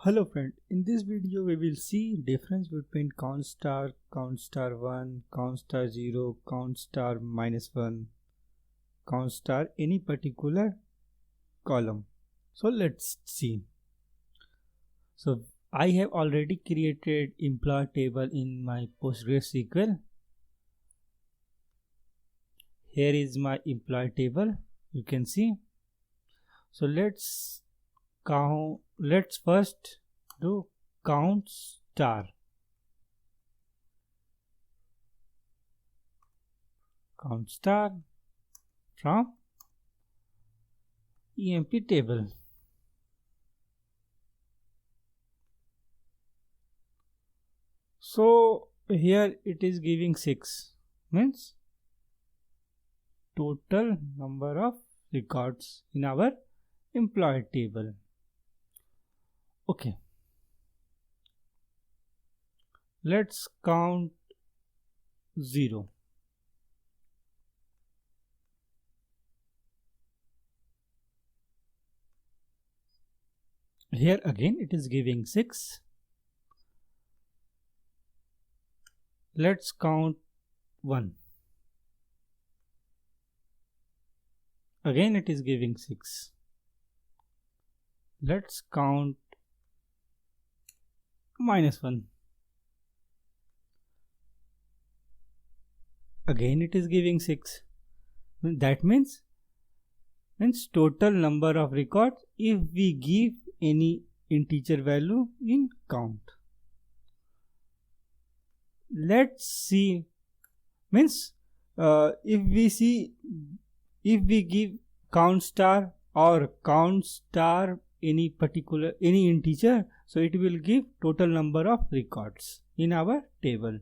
Hello friend, in this video we will see difference between count star 1, count star 0, count star -1, count star any particular column. So let's see. So I have already created employee table in my PostgreSQL. Here is my employee table, you can see. So let's first do count star. Count star from EMP table. So here it is giving 6, means total number of records in our employee table. Okay, let's count 0. Here again it is giving 6. Let's count 1. Again it is giving 6. Let's count -1. Again it is giving 6. That means total number of records if we give any integer value in count. Let's see, means if we give count star or count star any integer, so it will give total number of records in our table.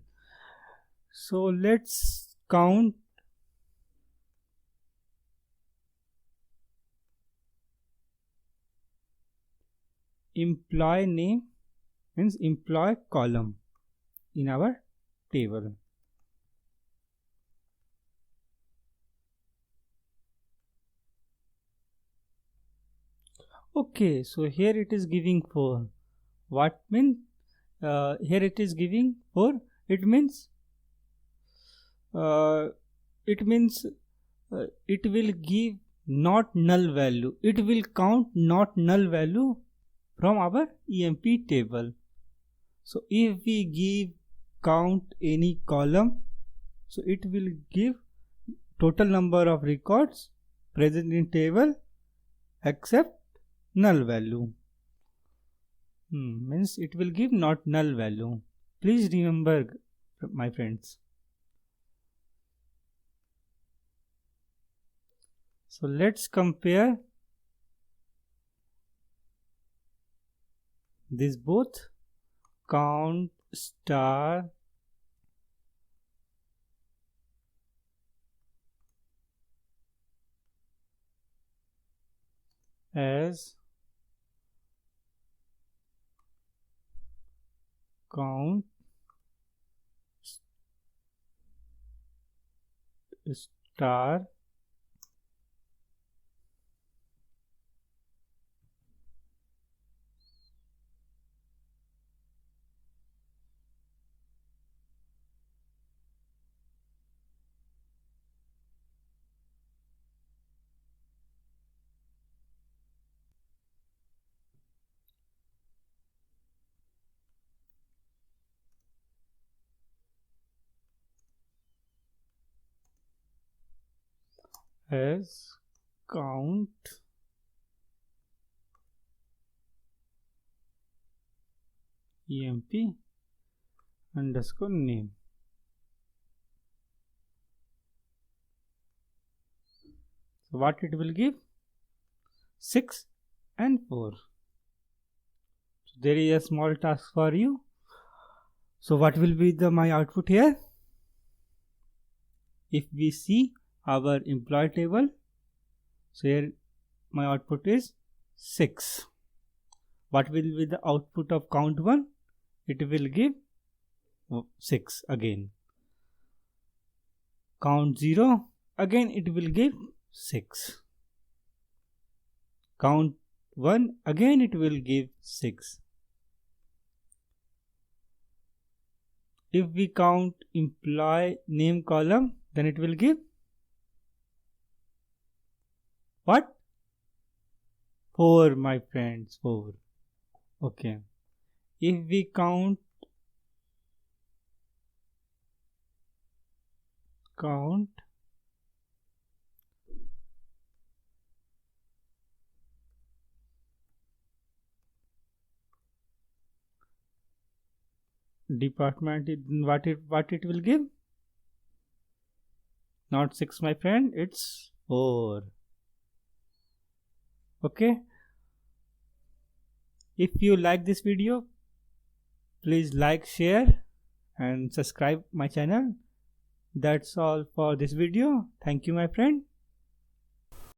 So let's count employee name, means employee column in our table. Okay, so here it is giving 4. What means here it is giving 4? It means it will give not null value. It will count not null value from our EMP table. So if we give count any column, so it will give total number of records present in table except null value. Means it will give not null value. Please remember, my friends. So let's compare this both. Count star as count star as count EMP underscore name. So what it will give? 6 and 4. So there is a small task for you. So what will be my output here? If we see our employee table, so here my output is 6. What will be the output of count 1? It will give 6 again. Count 0, again it will give 6. Count 1, again it will give 6. If we count employee name column, then it will give what? 4, my friends, 4. Okay. If we count department, what it will give? Not 6, my friend, it's 4. Okay. If you like this video, please like, share and subscribe my channel. That's all for this video. Thank you, my friend.